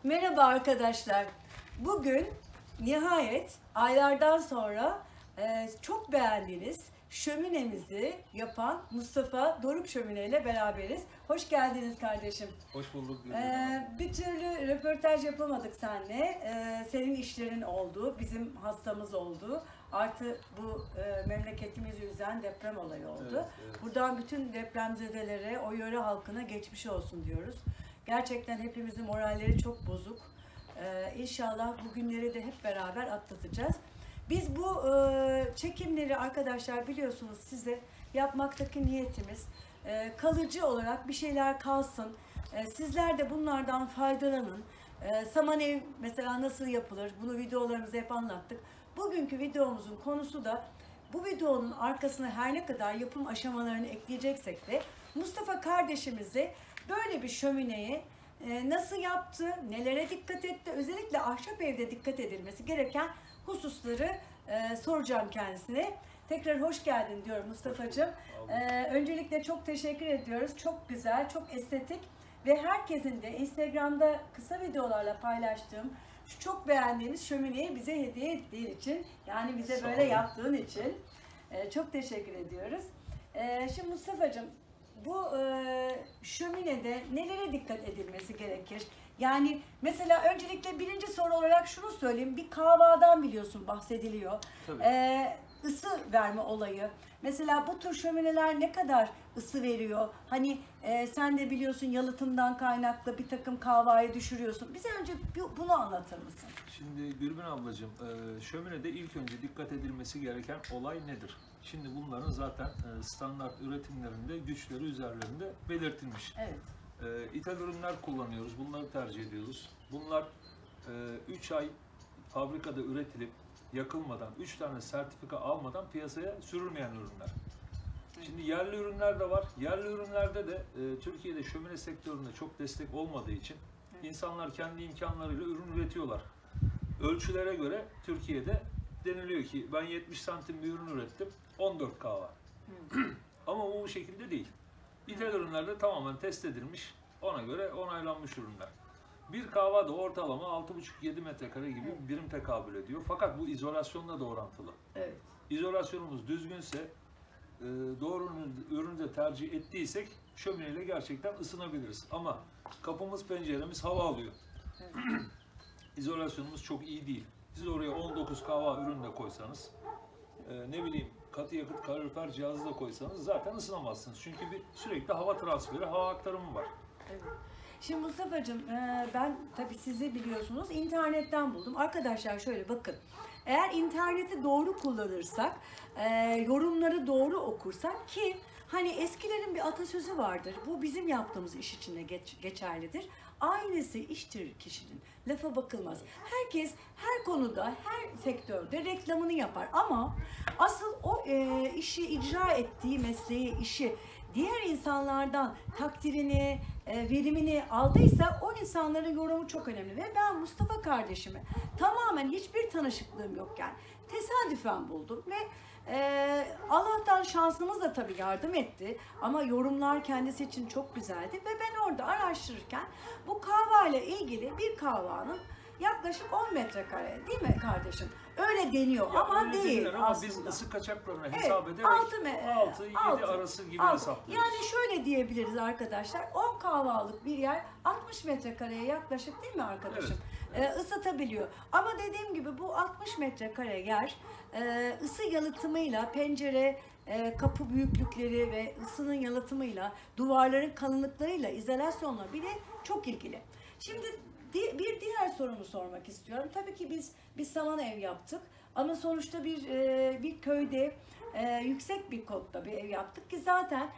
Merhaba arkadaşlar. Bugün nihayet aylardan sonra çok beğendiğiniz şöminemizi yapan Mustafa Doruk Şömine ile beraberiz. Hoş geldiniz kardeşim. Hoş bulduk. Bir türlü röportaj yapamadık seninle. Senin işlerin oldu, bizim hastamız oldu. Artı bu memleketimiz yüzden deprem olayı oldu. Evet. Buradan bütün depremzedelere, o yöre halkına geçmiş olsun diyoruz. Gerçekten hepimizin moralleri çok bozuk. İnşallah bu günleri de hep beraber atlatacağız. Biz bu çekimleri arkadaşlar biliyorsunuz size yapmaktaki niyetimiz kalıcı olarak bir şeyler kalsın. Sizler de bunlardan faydalanın. Saman ev mesela nasıl yapılır? Bunu videolarımızda hep anlattık. Bugünkü videomuzun konusu da bu videonun arkasına her ne kadar yapım aşamalarını ekleyeceksek de Mustafa kardeşimize böyle bir şömineyi nasıl yaptı, nelere dikkat etti, özellikle ahşap evde dikkat edilmesi gereken hususları soracağım kendisine. Tekrar hoş geldin diyorum Mustafa'cığım. Öncelikle çok teşekkür ediyoruz. Çok güzel, çok estetik ve herkesin de Instagram'da kısa videolarla paylaştığım şu çok beğendiğiniz şömineyi bize hediye ettiğin için, yani bize böyle yaptığın için çok teşekkür ediyoruz. Şimdi Mustafa'cığım, bu şöminede nelere dikkat edilmesi gerekir? Yani mesela öncelikle birinci soru olarak şunu söyleyeyim. Bir kahvadan biliyorsun bahsediliyor. Isı verme olayı. Mesela bu tür şömineler ne kadar ısı veriyor? Hani sen de biliyorsun yalıtımdan kaynaklı bir takım kahvayı düşürüyorsun. Bize önce bunu anlatır mısın? Şimdi Gülbin ablacığım, şöminede ilk önce dikkat edilmesi gereken olay nedir? Şimdi bunların zaten standart üretimlerinde güçleri üzerlerinde belirtilmiş. Evet. İthal ürünler kullanıyoruz, bunları tercih ediyoruz. Bunlar 3 ay fabrikada üretilip yakılmadan, 3 tane sertifika almadan piyasaya sürülmeyen ürünler. Şimdi yerli ürünler de var. Yerli ürünlerde de Türkiye'de şömine sektöründe çok destek olmadığı için insanlar kendi imkanlarıyla ürün üretiyorlar. Ölçülere göre Türkiye'de deniliyor ki ben 70 santim bir ürün ürettim, 14 kahva. Ama bu şekilde değil. İthal ürünlerde tamamen test edilmiş, ona göre onaylanmış ürünler. Bir kahva da ortalama 6,5-7 metrekare gibi bir birim tekabül ediyor. Fakat bu izolasyonla da orantılı. Evet. İzolasyonumuz düzgünse, doğru ürünü de tercih ettiysek şömineyle gerçekten ısınabiliriz. Ama kapımız, penceremiz hava alıyor. Evet. İzolasyonumuz çok iyi değil. Siz oraya 19 kahva ürün de koysanız, ne bileyim katı yakıt kalorifer cihazı da koysanız zaten ısınamazsınız. Çünkü sürekli hava transferi, hava aktarımı var. Evet. Şimdi Mustafa'cığım ben tabii sizi biliyorsunuz internetten buldum. Arkadaşlar şöyle bakın. Eğer interneti doğru kullanırsak, yorumları doğru okursak ki hani eskilerin bir atasözü vardır. Bu bizim yaptığımız iş için de geçerlidir. Aynısı iştir kişinin. Lafa bakılmaz. Herkes her konuda, her sektörde reklamını yapar ama asıl o işi icra ettiği mesleği, işi diğer insanlardan takdirini, verimini aldıysa o insanların yorumu çok önemli. Ve ben Mustafa kardeşimi tamamen hiçbir tanışıklığım yokken tesadüfen buldum ve Allah'tan şansımız da tabii yardım etti ama yorumlar kendisi için çok güzeldi ve ben orada araştırırken bu kahvayla ilgili bir kahvanın yaklaşık 10 metrekare değil mi kardeşim? Öyle deniyor ya ama değil ama aslında. Biz ısı kaçaklarına hesap ederek 6-7 arası gibi hesaplıyoruz. Yani şöyle diyebiliriz arkadaşlar, 10 kahvalık bir yer 60 metrekareye yaklaşık değil mi arkadaşım? Evet. Isıtabiliyor. Ama dediğim gibi bu 60 metrekare yer ısı yalıtımıyla, pencere, kapı büyüklükleri ve ısının yalıtımıyla, duvarların kalınlıklarıyla, izolasyonla bile çok ilgili. Şimdi bir diğer sorumu sormak istiyorum. Tabii ki biz saman ev yaptık ama sonuçta bir köyde yüksek bir kotta bir ev yaptık ki zaten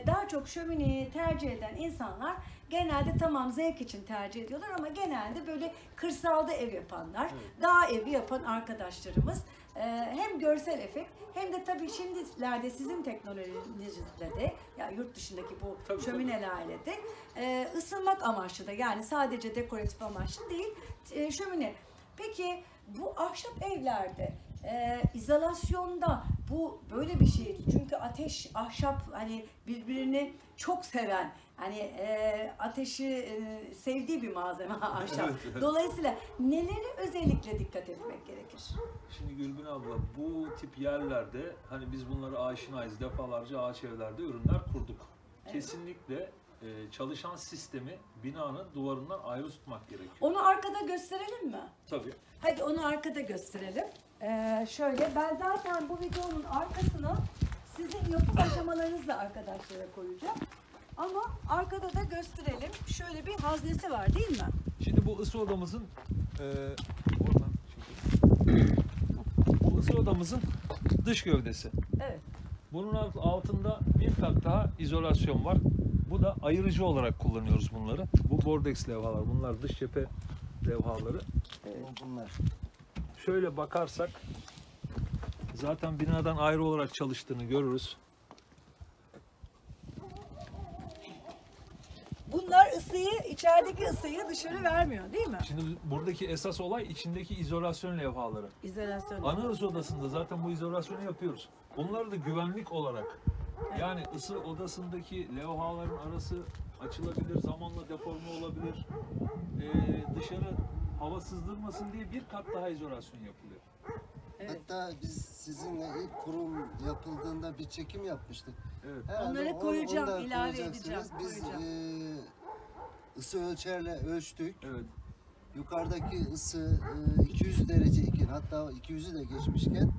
daha çok şömineyi tercih eden insanlar genelde tamam zevk için tercih ediyorlar ama genelde böyle kırsalda ev yapanlar, dağ evi yapan arkadaşlarımız hem görsel efekt hem de tabii şimdilerde sizin teknolojinizle de ya yurt dışındaki bu şöminelerle de ısınmak amaçlı da, yani sadece dekoratif amaçlı değil şömine. Peki bu ahşap evlerde izolasyonda bu böyle bir şey. Çünkü ateş, ahşap hani birbirini çok seven, hani ateşi sevdiği bir malzeme ahşap. Evet, evet. Dolayısıyla nelere özellikle dikkat etmek gerekir? Şimdi Gülbin abla, bu tip yerlerde hani biz bunları aşinayız, defalarca ağaç evlerde ürünler kurduk. Evet. Kesinlikle çalışan sistemi binanın duvarından ayrı tutmak gerekiyor. Onu arkada gösterelim mi? Tabii. Hadi onu arkada gösterelim. Şöyle, ben zaten bu videonun arkasına sizin yapım aşamalarınızı da arkadaşlara koyacağım. Ama arkada da gösterelim. Şöyle bir haznesi var değil mi? Şimdi bu ısı odamızın oradan bu ısı odamızın dış gövdesi. Evet. Bunun altında bir kat daha izolasyon var. Bu da ayırıcı olarak kullanıyoruz bunları. Bu Bordex levhalar. Bunlar dış cephe levhaları. Bunlar. Şöyle bakarsak zaten binadan ayrı olarak çalıştığını görürüz. Bunlar ısıyı, içerideki ısıyı dışarı vermiyor değil mi? Şimdi buradaki esas olay içindeki izolasyon levhaları. İzolasyon. Ana ısı odasında zaten bu izolasyonu yapıyoruz. Bunları da güvenlik olarak, yani ısı odasındaki levhaların arası açılabilir, zamanla deforme olabilir. Dışarı hava sızdırmasın diye bir kat daha izolasyon yapılıyor. Evet. Hatta biz sizinle ilk kurum yapıldığında bir çekim yapmıştık. Evet. Herhalde Onları koyacağım, da ilave koyacaksınız. edeceğim, Biz koyacağım. Isı ölçerle ölçtük. Evet. Yukarıdaki ısı 200 derece iken, hatta 200'ü de geçmişken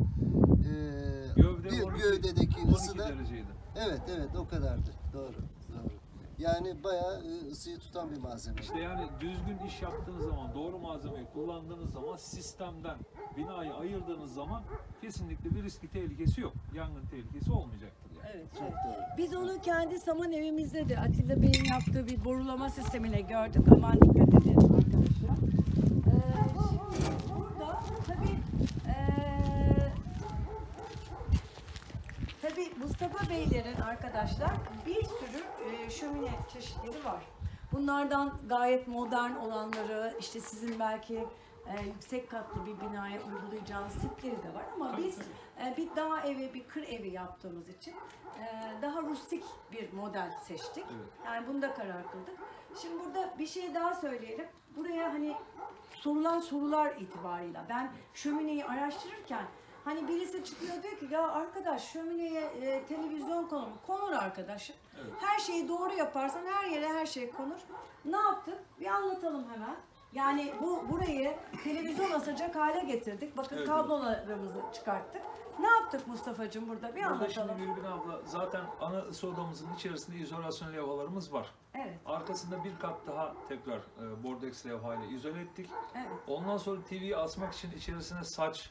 Gövde bir 12 gövdedeki 12 ısı da dereceydi. evet o kadardı. Doğru. Yani bayağı ısıyı tutan bir malzeme. İşte yani düzgün iş yaptığınız zaman, doğru malzemeyi kullandığınız zaman, sistemden binayı ayırdığınız zaman kesinlikle bir riski tehlikesi yok. Yangın tehlikesi olmayacaktır yani. Evet, Çok evet. doğru. Biz onu kendi saman evimizde de Atilla Bey'in yaptığı bir borulama sistemine gördük. Aman dikkat edin arkadaşlar. Şimdi burada tabii Mustafa Beylerin arkadaşlar bir sürü şömine çeşitleri var. Bunlardan gayet modern olanları, işte sizin belki yüksek katlı bir binaya uygulayacağınız tipleri de var ama biz bir dağ evi, bir kır evi yaptığımız için daha rustik bir model seçtik. Evet. Yani bunda karar kıldık. Şimdi burada bir şey daha söyleyelim. Buraya hani sorulan sorular itibarıyla ben şömineyi araştırırken hani birisi çıkıyor diyor ki ya arkadaş şömineye televizyon konur. Konur arkadaşım. Evet. Her şeyi doğru yaparsan her yere her şey konur. Ne yaptık? Bir anlatalım hemen. Yani burayı televizyon asacak hale getirdik. Bakın Evet, kablolarımızı çıkarttık. Ne yaptık Mustafa'cığım burada? Bir Burada şimdi anlatalım. Gülbin abla zaten ana ısı odamızın içerisinde izolasyon levhalarımız var. Evet, Arkasında bir kat daha tekrar Bordex levhayla izole ettik. evet. Ondan sonra TV'yi asmak için içerisine saç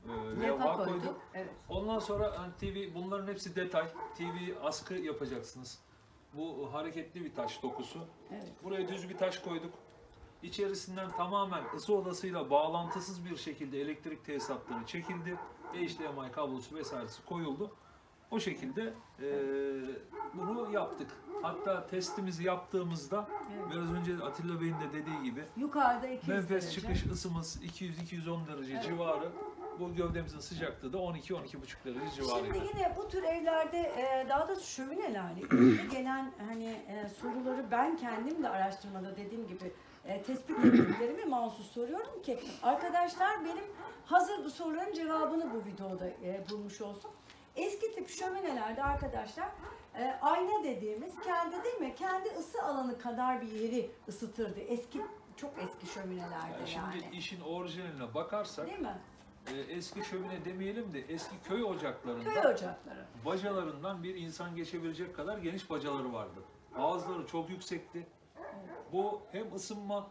Levha levha koyduk. koyduk. Evet. Ondan sonra hani TV, bunların hepsi detay. TV askı yapacaksınız. Bu hareketli bir taş dokusu. Evet. Buraya düz bir taş koyduk. İçerisinden tamamen ısı odasıyla bağlantısız bir şekilde elektrik tesisatları çekildi. HDMI kablosu vesairesi koyuldu. O şekilde bunu yaptık. Hatta testimizi yaptığımızda Evet. biraz önce Atilla Bey'in de dediği gibi Yukarıda 200 menfez derece. çıkış ısımız 200-210 derece Evet. civarı. Bu gövdemizin sıcaklığı da 12-12,5 derece civarıydı. Şimdi yine bu tür evlerde daha da şöminelerle ilgili gelen hani soruları ben kendim de araştırmada dediğim gibi tespit ettiklerimi mahsus soruyorum ki arkadaşlar benim hazır bu soruların cevabını bu videoda bulmuş olsun. Eski tip şöminelerde arkadaşlar ayna dediğimiz kendi değil mi? Kendi ısı alanı kadar bir yeri ısıtırdı. Çok eski şöminelerde Yani şimdi işin orijinaline bakarsak Değil mi? eski şömine demeyelim de eski köy ocaklarında Köy ocakları. bacalarından bir insan geçebilecek kadar geniş bacaları vardı. Ağızları çok yüksekti. Bu hem ısınma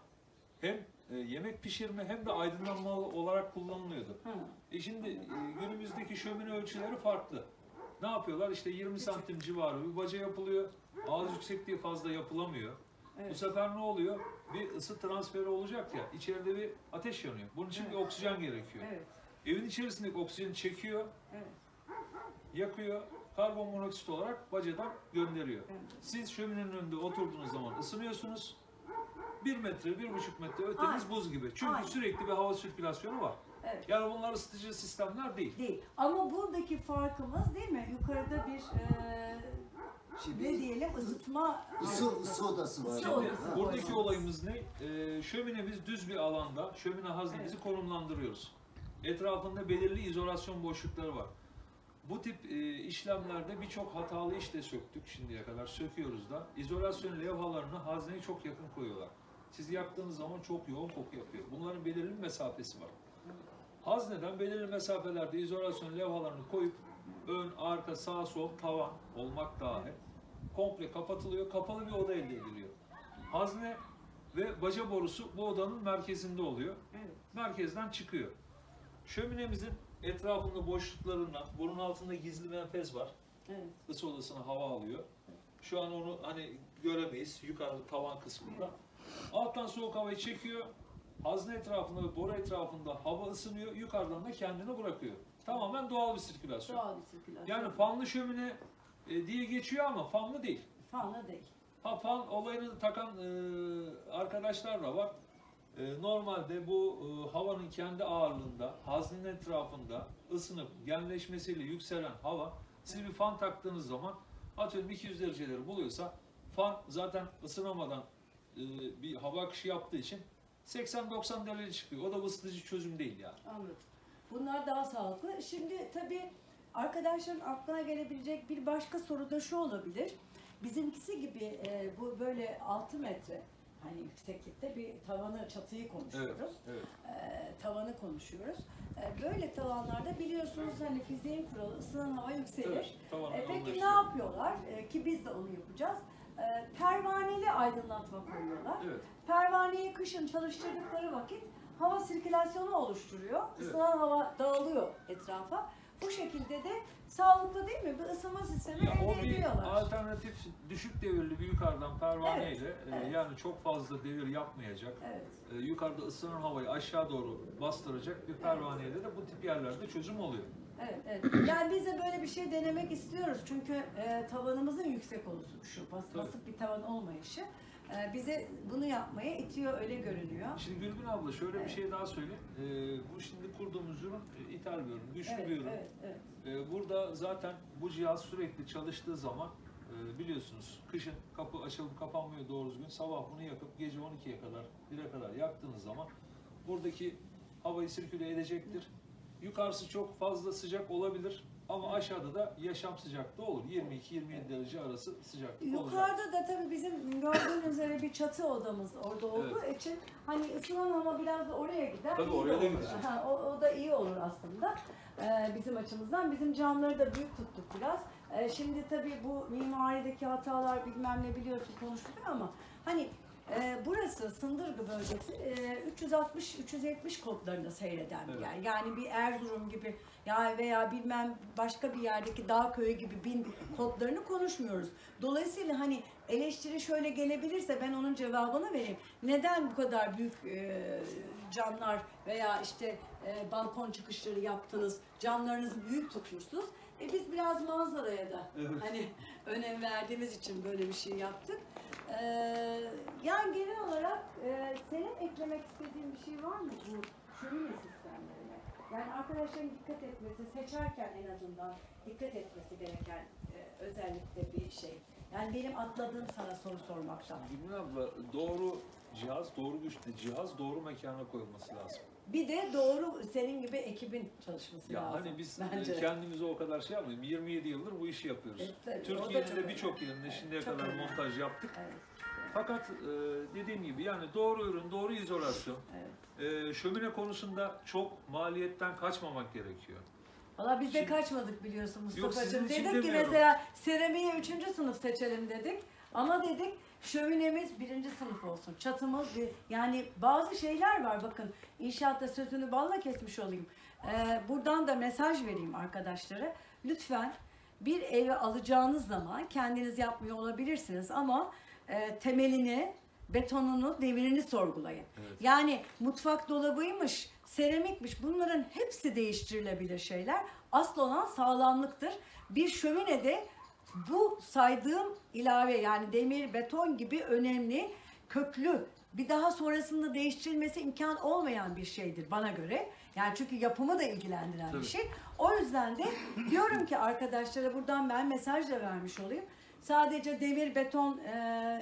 hem yemek pişirme hem de aydınlanma olarak kullanılıyordu. Şimdi günümüzdeki şömine ölçüleri farklı. Ne yapıyorlar? İşte 20 santim civarı bir baca yapılıyor. Ağız yüksekliği fazla yapılamıyor. Evet. Bu sefer ne oluyor? Bir ısı transferi olacak ya, içeride bir ateş yanıyor. Bunun için bir oksijen gerekiyor. Evet. Evin içerisindeki oksijeni çekiyor, Evet. yakıyor, karbon monoksit olarak bacadan gönderiyor. Evet. Siz şöminenin önünde oturduğunuz zaman ısınıyorsunuz. 1 metre, 1,5 metre öteniz Aynen. buz gibi. Çünkü Aynen. sürekli bir hava sirkülasyonu var. Evet. Yani bunlar ısıtıcı sistemler değil. Değil. Ama buradaki farkımız değil mi? Yukarıda bir Şimdi ne diyelim ısıtma ısı odası var. Isı Şimdi odası. buradaki olayımız ne? Şöminemiz düz bir alanda, şömine haznemizi konumlandırıyoruz. Etrafında belirli izolasyon boşlukları var. Bu tip işlemlerde birçok hatalı iş de söktük şimdiye kadar, söküyoruz da. İzolasyon levhalarını hazneye çok yakın koyuyorlar. Siz yaktığınız zaman çok yoğun koku yapıyor. Bunların belirli bir mesafesi var. Hazneden belirli mesafelerde izolasyon levhalarını koyup ön, arka, sağ, sol, tavan olmak dahil komple kapatılıyor. Kapalı bir oda elde ediliyor. Hazne ve baca borusu bu odanın merkezinde oluyor. Evet. Merkezden çıkıyor. Şöminemizin etrafında boşluklarından burun altında gizli menfez var. Evet. Isı odasına hava alıyor. Şu an onu hani göremeyiz yukarıda tavan kısmında. Alttan soğuk havayı çekiyor. Hazne etrafında ve boru etrafında hava ısınıyor. Yukarıdan da kendini bırakıyor. Tamamen doğal bir sirkülasyon. Doğal bir sirkülasyon. Yani fanlı şömine diye geçiyor ama fanlı değil. fanlı değil. Fan olayını takan arkadaşlar da var. Normalde bu havanın kendi ağırlığında, haznenin etrafında ısınıp genleşmesiyle yükselen hava, siz bir fan taktığınız zaman atıyorum 200 dereceleri buluyorsa, fan zaten ısınamadan bir hava akışı yaptığı için 80-90 derece çıkıyor. O da ısıtıcı çözüm değil yani. Anladım. Bunlar daha sağlıklı. Şimdi tabii arkadaşların aklına gelebilecek bir başka soru da şu olabilir. Bizimkisi gibi bu böyle 6 metre hani yükseklikte bir tavanı, çatıyı konuşuyoruz. Evet. Tavanı konuşuyoruz. Böyle tavanlarda biliyorsunuz hani fiziğin kuralı ısınan hava yükselir. Evet, tavanı Peki yoğunlaştırıyor. ne yapıyorlar? Ki biz de onu yapacağız. Pervaneli aydınlatma koyuyorlar. Evet. Pervaneyi kışın çalıştırdıkları vakit hava sirkülasyonu oluşturuyor. Evet. Isınan hava dağılıyor etrafa. Bu şekilde de sağlıklı değil mi? Bir ısınma sistemi Ya o elde bir ediyorlar. alternatif düşük devirli bir yukarıdan pervaneyle Evet. yani çok fazla devir yapmayacak. Evet. Yukarıda ısınan havayı aşağı doğru bastıracak bir pervaneyle de bu tip yerlerde çözüm oluyor. Evet, evet. Yani biz de böyle bir şey denemek istiyoruz. Çünkü tavanımızın yüksek oluşu, basık bir tavan olmayışı bize bunu yapmaya itiyor, öyle görünüyor. Şimdi Gülbin abla şöyle bir Evet. şey daha söyleyeyim. Bu şimdi kurduğumuz ürün ithal bir ürün, güçlü Evet, bir ürün. evet, evet. Burada zaten bu cihaz sürekli çalıştığı zaman biliyorsunuz kışın kapı açılıp kapanmıyor doğru düzgün. Sabah bunu yakıp gece 12'ye kadar, 1'e kadar yaktığınız zaman buradaki havayı sirküle edecektir. Yukarısı çok fazla sıcak olabilir ama aşağıda da yaşam sıcaklığı olur. 22-27 derece arası sıcaklık olacak. Yukarıda da tabii bizim gördüğünüz üzere bir çatı odamız orada olduğu için hani ısınan hava biraz da oraya gider. Tabii iyi oraya de da olur. gidecek. O da iyi olur aslında bizim açımızdan. Bizim camları da büyük tuttuk biraz. Şimdi tabii bu mimarideki hatalar bilmem ne biliyorsun konuştuk ama hani burası Sındırgı bölgesi 360-370 kodlarında seyreden bir Evet. yer. Yani bir Erzurum gibi ya veya bilmem başka bir yerdeki dağ köyü gibi 1000 kodlarını konuşmuyoruz. Dolayısıyla hani eleştiri şöyle gelebilirse ben onun cevabını vereyim. Neden bu kadar büyük camlar veya işte balkon çıkışları yaptınız, camlarınızı büyük tutmuşsunuz? Biz biraz manzaraya da Evet. hani önem verdiğimiz için böyle bir şey yaptık. Yani genel olarak senin eklemek istediğin bir şey var mı bu şömine sistemlerine? Yani arkadaşların dikkat etmesi, seçerken en azından dikkat etmesi gereken özellikle bir şey. Yani benim atladığım sana soru sormaktan. Gülbin abla doğru cihaz, doğru güçlü cihaz doğru mekana koyulması lazım. Bir de doğru senin gibi ekibin çalışması Ya lazım. hani biz bence. kendimize o kadar şey yapmıyoruz. 27 yıldır bu işi yapıyoruz. Tabii, o da Türkiye'nin çok de birçok yerinde şimdiye Çok kadar önemli. montaj yaptık. Evet. Fakat dediğim gibi yani doğru ürün, doğru izolasyon. Evet. Şömine konusunda çok maliyetten kaçmamak gerekiyor. Valla biz de Şimdi- kaçmadık biliyorsun Yok, sizin Mustafa'cığım. için Dedik ki demiyorum. mesela seramiği 3. sınıf seçelim dedik. Ama dedik şöminemiz 1. sınıf olsun. Çatımız yani bazı şeyler var bakın. İnşaatta sözünü balla kesmiş olayım. Buradan da mesaj vereyim arkadaşlara. Lütfen bir evi alacağınız zaman kendiniz yapmıyor olabilirsiniz ama temelini, betonunu, demirini sorgulayın. Evet. Yani mutfak dolabıymış, seramikmiş bunların hepsi değiştirilebilir şeyler. Asıl olan sağlamlıktır. Bir şöminede bu saydığım ilave yani demir, beton gibi önemli köklü bir daha sonrasında değiştirilmesi imkan olmayan bir şeydir bana göre. Yani çünkü yapımı da ilgilendiren Tabii. bir şey. O yüzden de diyorum ki arkadaşlara buradan ben mesaj da vermiş olayım. Sadece demir, beton,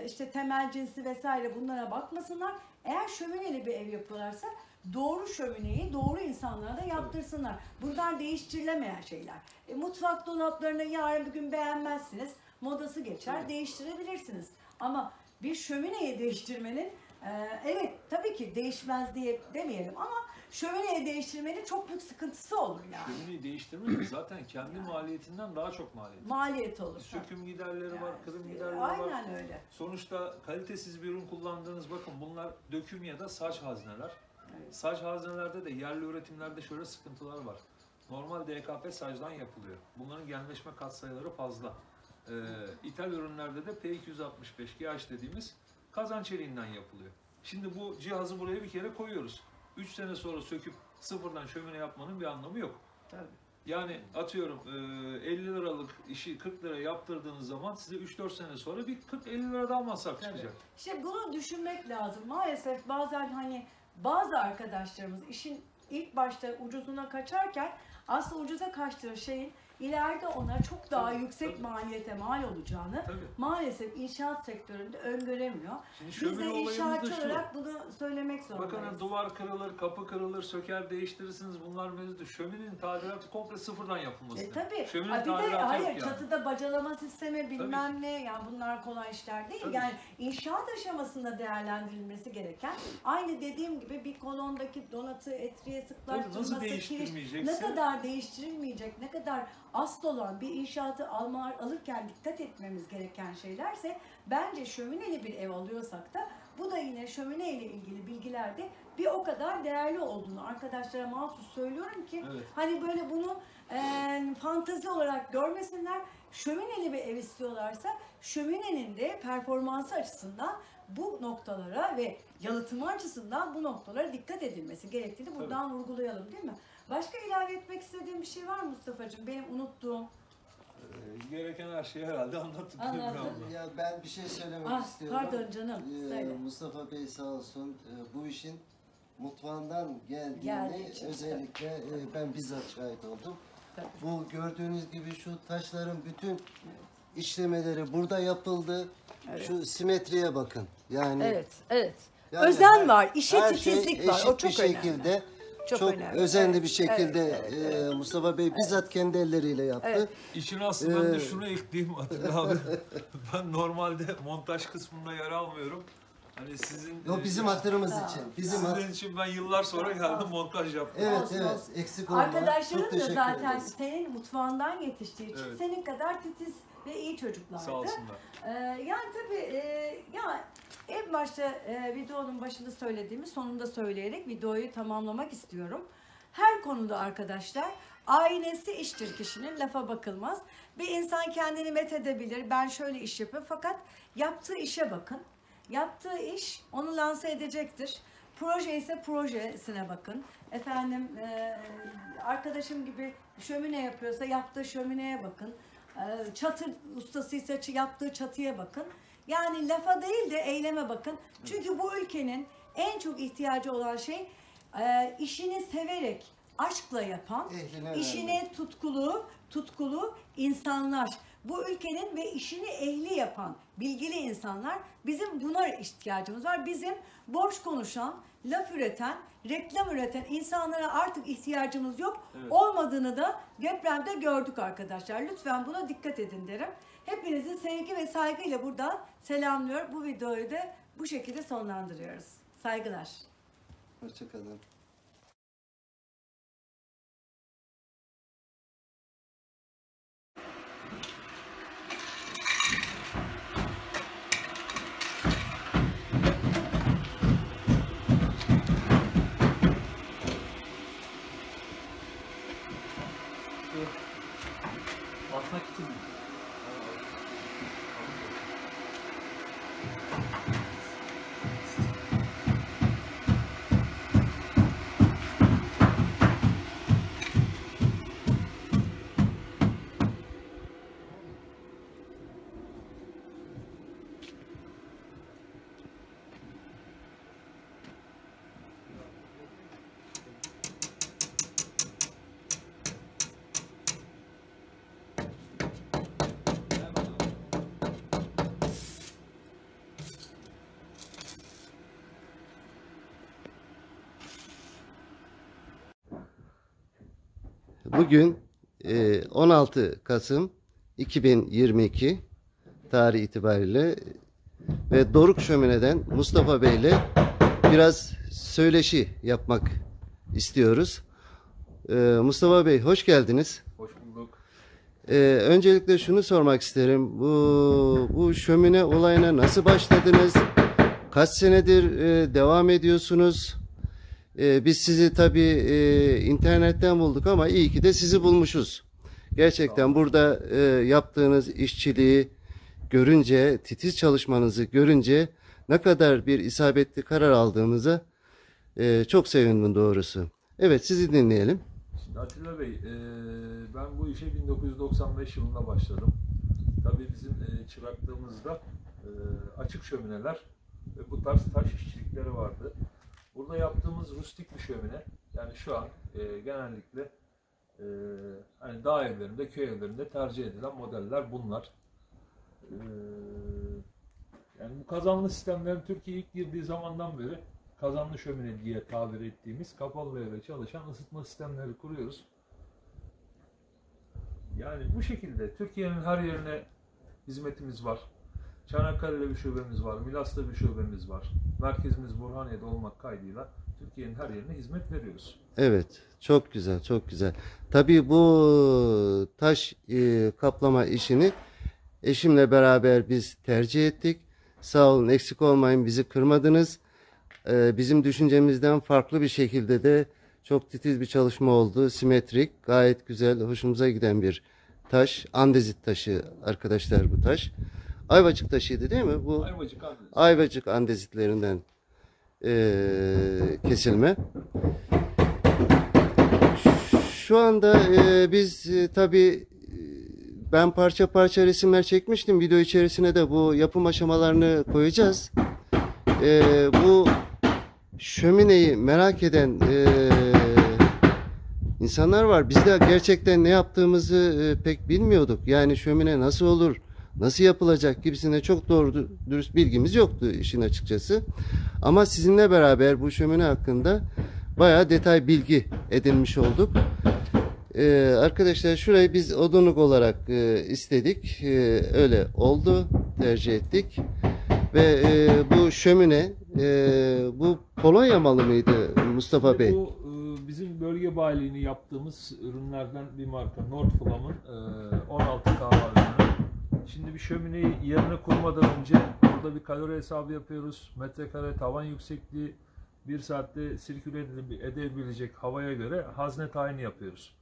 işte temel cinsi vesaire bunlara bakmasınlar. Eğer şömineli bir ev yapıyorlarsa doğru şömineyi doğru insanlara da yaptırsınlar. Bunlar değiştirilemeyen şeyler. Mutfak dolaplarını yarın bir gün beğenmezsiniz. Modası geçer, değiştirebilirsiniz. Ama bir şömineyi değiştirmenin evet tabii ki değişmez diye demeyelim ama şömineyi değiştirmenin çok büyük sıkıntısı olur yani. Şömineyi değiştirmek zaten kendi maliyetinden daha çok maliyet. Maliyet olur. Söküm giderleri var, kırım Yani, giderleri var. aynen öyle. Sonuçta kalitesiz bir ürün kullandığınız, bakın bunlar döküm ya da saç hazneler. Saç haznelerde de yerli üretimlerde şöyle sıkıntılar var. Normal DKP sacdan yapılıyor. Bunların genleşme katsayıları fazla. İthal ürünlerde de P265 GH dediğimiz kazan çeliğinden yapılıyor. Şimdi bu cihazı buraya bir kere koyuyoruz. 3 sene sonra söküp sıfırdan şömine yapmanın bir anlamı yok. Tabii. Yani atıyorum 50 liralık işi 40 lira yaptırdığınız zaman size 3-4 sene sonra bir 40-50 lira daha masraf çıkacak. İşte bunu düşünmek lazım. Maalesef bazen hani bazı arkadaşlarımız işin ilk başta ucuzuna kaçarken aslında ucuza kaçtığı şeyin ileride ona çok daha yüksek maliyete mal olacağını maalesef inşaat sektöründe öngöremiyor. Şimdi Biz de inşaatçı olarak bunu söylemek zorundayız. Bakın duvar kırılır, kapı kırılır, söker değiştirirsiniz. Bunlar mevcut. Şöminenin tadilatı komple sıfırdan yapılması. Tabii. Şöminenin Bir de tadilatı hayır yok yani. çatıda bacalama sistemi bilmem ne yani bunlar kolay işler değil. Tabii. Yani inşaat aşamasında değerlendirilmesi gereken aynı dediğim gibi bir kolondaki donatı, etriye sıklaştırması, kiriş ne kadar değiştirilmeyecek, ne kadar asıl olan bir inşaatı alırken dikkat etmemiz gereken şeylerse bence şömineli bir ev alıyorsak da bu da yine şömine ile ilgili bilgilerde bir o kadar değerli olduğunu arkadaşlara mahsus söylüyorum ki hani böyle bunu fantezi olarak görmesinler. Şömineli bir ev istiyorlarsa şöminenin de performansı açısından bu noktalara ve yalıtımı açısından bu noktalara dikkat edilmesi gerektiğini buradan vurgulayalım değil mi? Başka ilave etmek istediğim bir şey var mı Mustafa'cığım? Benim unuttuğum. Gereken her şeyi herhalde anlattık. Ya ben bir şey söylemek istiyorum. Pardon canım. Söyle. Mustafa Bey sağ olsun bu işin mutfağından geldiğini Geldi, özellikle ben bizzat şahit oldum. Tabii. Bu gördüğünüz gibi şu taşların bütün işlemeleri burada yapıldı. Şu simetriye bakın. Yani Evet. yani Özen var, işe her titizlik şey var. O eşit çok bir şekilde, önemli. çok önemli. özenli bir şekilde Mustafa Bey bizzat kendi elleriyle yaptı. Evet. İşin aslı ben de şunu ekleyeyim Atilla abi. Ben normalde montaj kısmında yer almıyorum. Hani sizin O bizim hatırımız için. sizin için ben yıllar sonra geldim montaj yaptım. Evet, Olsun, evet. olsun. Eksik olma. Çok Arkadaşların da teşekkür zaten ederiz. senin mutfağından yetiştiği için Evet. senin kadar titiz ve iyi çocuklardı. Sağ olsunlar. Yani tabii ya en başta videonun başında söylediğimi sonunda söyleyerek videoyu tamamlamak istiyorum. Her konuda arkadaşlar aynesi iştir kişinin, lafa bakılmaz. Bir insan kendini methedebilir, ben şöyle iş yapıyorum fakat yaptığı işe bakın. Yaptığı iş onu lanse edecektir. Proje ise projesine bakın. Efendim arkadaşım gibi şömine yapıyorsa yaptığı şömineye bakın. Çatı ustasıysa yaptığı çatıya bakın. Yani lafa değil de eyleme bakın. Çünkü bu ülkenin en çok ihtiyacı olan şey işini severek, aşkla yapan, işine tutkulu insanlar. Bu ülkenin ve işini ehli yapan, bilgili insanlar. Bizim buna ihtiyacımız var. Bizim boş konuşan, laf üreten, reklam üreten insanlara artık ihtiyacımız yok. Evet. Olmadığını da depremde gördük arkadaşlar. Lütfen buna dikkat edin derim. Hepinizi sevgi ve saygıyla buradan selamlıyor. Bu videoyu da bu şekilde sonlandırıyoruz. Saygılar. Hoşçakalın. Basmak için mi? Bugün 16 Kasım 2022 tarih itibariyle ve Doruk Şömine'den Mustafa Bey ile biraz söyleşi yapmak istiyoruz. Mustafa Bey hoş geldiniz. Hoş bulduk. Öncelikle şunu sormak isterim. Bu şömine olayına nasıl başladınız? Kaç senedir devam ediyorsunuz? Biz sizi tabii internetten bulduk ama iyi ki de sizi bulmuşuz. Gerçekten burada yaptığınız işçiliği görünce, titiz çalışmanızı görünce ne kadar bir isabetli karar aldığınızı çok sevindim doğrusu. Evet, sizi dinleyelim. Şimdi Atilla Bey, ben bu işe 1995 yılında başladım. Tabii bizim çıraklığımızda açık şömineler ve bu tarz taş işçilikleri vardı. Burada yaptığımız rustik bir şömine. Yani şu an genellikle hani dağ evlerinde, köy evlerinde tercih edilen modeller bunlar. Yani bu kazanlı sistemlerin Türkiye'ye ilk girdiği zamandan beri kazanlı şömine diye tabir ettiğimiz kapalı devre çalışan ısıtma sistemleri kuruyoruz. Yani bu şekilde Türkiye'nin her yerine hizmetimiz var. Çanakkale'de bir şubemiz var, Milas'ta bir şubemiz var. Merkezimiz Burhaniye'de olmak kaydıyla Türkiye'nin her yerine hizmet veriyoruz. Evet, çok güzel, çok güzel. Tabii bu taş kaplama işini eşimle beraber biz tercih ettik. Sağ olun, eksik olmayın, bizi kırmadınız. Bizim düşüncemizden farklı bir şekilde de çok titiz bir çalışma oldu. Simetrik, gayet güzel, hoşumuza giden bir taş. Andezit taşı arkadaşlar bu taş. Ayvacık taşıydı değil mi? Bu Ayvacık andezitlerinden kesilme. Şu anda biz tabii ben parça parça resimler çekmiştim. Video içerisine de bu yapım aşamalarını koyacağız. Bu şömineyi merak eden insanlar var. Biz de gerçekten ne yaptığımızı pek bilmiyorduk. Yani şömine nasıl olur, nasıl yapılacak gibisine çok doğru dürüst bilgimiz yoktu işin açıkçası. Ama sizinle beraber bu şömine hakkında bayağı detay bilgi edinmiş olduk. Arkadaşlar şurayı biz odunluk olarak istedik. Öyle oldu, tercih ettik. Ve bu şömine bu Polonya malı mıydı Mustafa Bey? Bu bizim bölge bayiliğini yaptığımız ürünlerden bir marka Nordflam'ın 16K ürünü. Şimdi bir şömineyi yerine kurmadan önce burada bir kalori hesabı yapıyoruz. Metrekare tavan yüksekliği 1 saatte sirküle edebilecek havaya göre hazne tayini yapıyoruz.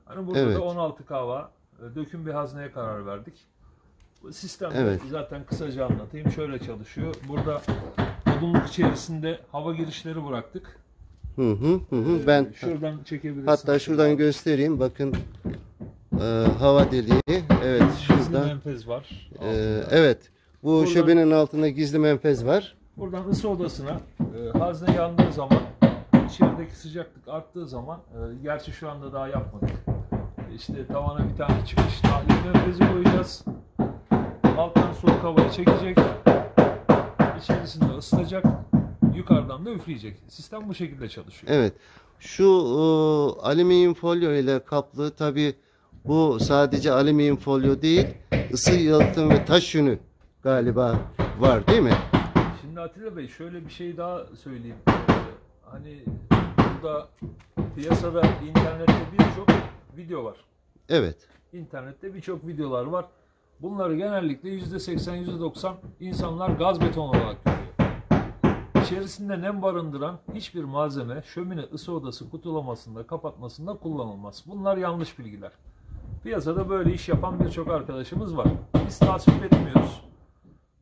Hani burada Evet. da 16K var. Döküm bir hazneye karar verdik. Bu sistem Evet. zaten kısaca anlatayım. Şöyle çalışıyor. Burada odunluk içerisinde hava girişleri bıraktık. Ben Şuradan çekebilirsiniz. hatta şuradan göstereyim. Bakın hava deliği. Evet, Gizli şuradan. menfez var. Evet. Bu Buradan- şöminenin altında gizli menfez var. Buradan ısı odasına hazne yandığı zaman, içerideki sıcaklık arttığı zaman, gerçi şu anda daha yapmadık. İşte tavana bir tane çıkış tahliye menfezi koyacağız. Alttan soğuk havayı çekecek. İçerisinde ısıtacak. Yukarıdan da üfleyecek. Sistem bu şekilde çalışıyor. Evet. Şu alüminyum folyo ile kaplı, tabi bu sadece alüminyum folyo değil, ısı yalıtım ve taş yünü galiba var değil mi? Şimdi Atilla Bey şöyle bir şey daha söyleyeyim. Hani burada piyasada, internette birçok video var. Evet. İnternette birçok videolar var. Bunları genellikle %80, %90 insanlar gaz beton olarak görüyor. İçerisinde nem barındıran hiçbir malzeme şömine ısı odası kutulamasında, kapatmasında kullanılmaz. Bunlar yanlış bilgiler. Piyasada böyle iş yapan birçok arkadaşımız var. Biz tasvip etmiyoruz.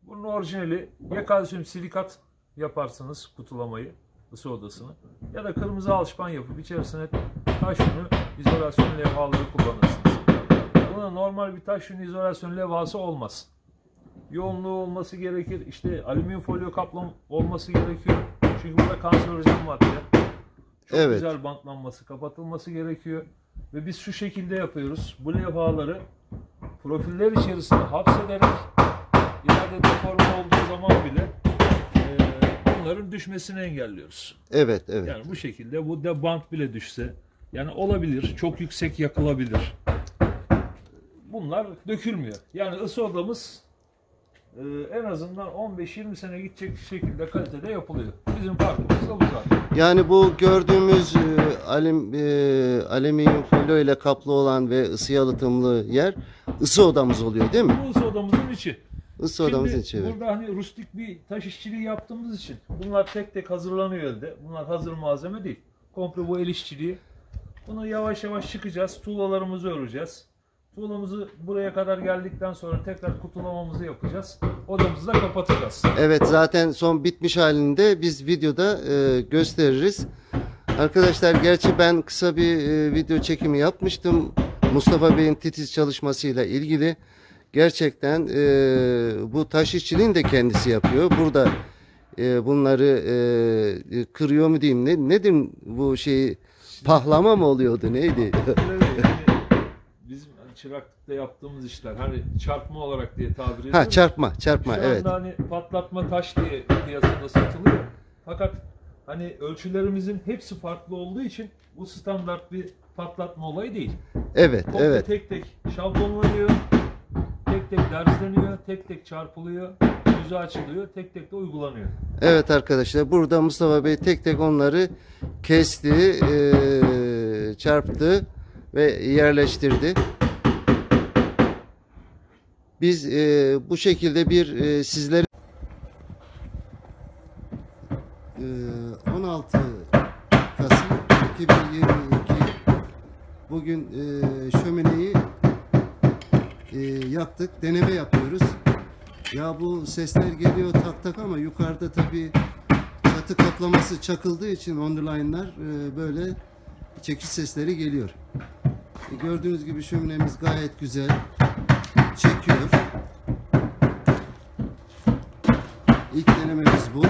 Bunun orijinali ya kalsiyum silikat yaparsınız kutulamayı, ısı odasını, ya da kırmızı alçıpan yapıp içerisine taş yünü izolasyon levhaları kullanırsınız. Bunun normal bir taş yünü izolasyon levhası olmaz. Yoğunluğu olması gerekir. İşte alüminyum folyo kaplam olması gerekiyor. Çünkü burada kanserojen madde. Çok Evet. güzel bantlanması, kapatılması gerekiyor. Ve biz şu şekilde yapıyoruz. Bu levhaları profiller içerisinde hapsederek ileride deforme olduğu zaman bile bunların düşmesini engelliyoruz. Evet, evet. Yani bu şekilde bu de bant bile düşse, Yani olabilir, çok yüksek yakılabilir. Bunlar dökülmüyor. Yani ısı odamız en azından 15-20 sene gidecek şekilde kalitede yapılıyor. Bizim farkımız da bu zaten. Yani bu gördüğümüz alüminyum folyo ile kaplı olan ve ısı yalıtımlı yer ısı odamız oluyor değil mi? Bu ısı odamızın içi. Isı odamızın içi. Şimdi Evet. burada hani rustik bir taş işçiliği yaptığımız için bunlar tek tek hazırlanıyor elde. Bunlar hazır malzeme değil. Komple bu el işçiliği. Bunu yavaş yavaş çıkacağız. Tuğlalarımızı öreceğiz. Tuğlamızı buraya kadar geldikten sonra tekrar kutulamamızı yapacağız. Odamızı da kapatacağız. Evet, zaten son bitmiş halinde biz videoda gösteririz. Arkadaşlar, gerçi ben kısa bir video çekimi yapmıştım. Mustafa Bey'in titiz çalışmasıyla ilgili. Gerçekten bu taş işçiliğini de kendisi yapıyor. Burada bunları kırıyor mu diyeyim, nedir bu şeyi, pahlama mı oluyordu, neydi? Yani bizim çıraklıkta yaptığımız işler hani çarpma olarak diye tabir ediyoruz. Ha, çarpma Şu evet. anda hani patlatma taş diye piyasada satılıyor. Fakat hani ölçülerimizin hepsi farklı olduğu için bu standart bir patlatma olayı değil. Evet, Komple evet. tek tek şablonlanıyor, tek tek dersleniyor, tek tek çarpılıyor, yüzü açılıyor, tek tek de uygulanıyor. Evet arkadaşlar, burada Mustafa Bey tek tek onları kesti, çarptı ve yerleştirdi. Biz bu şekilde bir sizlere 16 Kasım 2022 bugün şömineyi yaktık, deneme yapıyoruz. Ya bu sesler geliyor tak tak ama yukarıda tabii çatı kaplaması çakıldığı için underline'lar böyle çekiş sesleri geliyor. Gördüğünüz gibi şöminemiz gayet güzel çekiyor. İlk denememiz bu.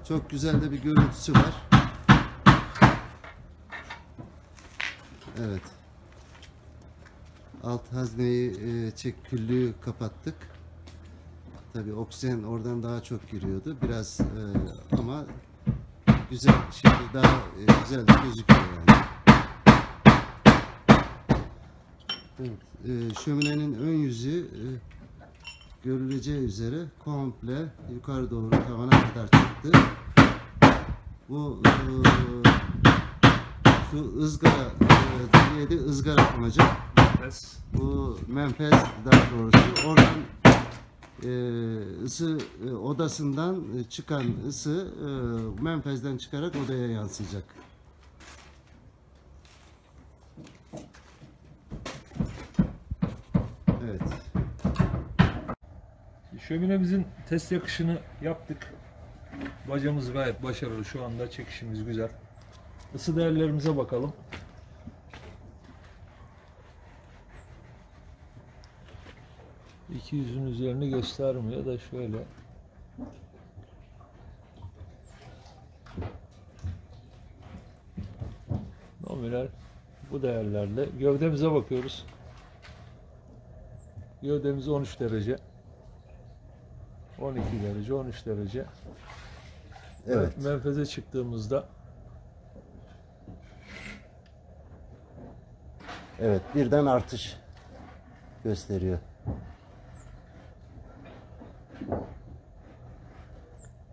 Çok güzel de bir görüntüsü var. Evet. Alt hazneyi küllüğü kapattık. Tabii oksijen oradan daha çok giriyordu. Biraz ama güzel. Şimdi daha güzel de gözüküyor yani. Evet, şöminenin ön yüzü görüleceği üzere komple yukarı doğru tavana kadar çıktı. Bu şu ızgara neydi? Izgara konacak. Menfez. Bu menfez, daha doğrusu oradan ısı odasından çıkan ısı menfezden çıkarak odaya yansıyacak. Evet. Şöminemizin test yakışını yaptık. Bacamız gayet başarılı. Şu anda çekişimiz güzel. Isı değerlerimize bakalım. %200'ün üzerini göstermiyor da şöyle. Nominal bu değerlerle. Gövdemize bakıyoruz. Gövdemiz 13 derece. 12 derece, 13 derece. Evet. Menfeze çıktığımızda Evet, birden artış gösteriyor.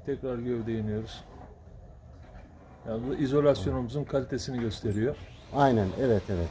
tekrar gövdeye iniyoruz. Yani bu izolasyonumuzun kalitesini gösteriyor. Aynen, evet evet.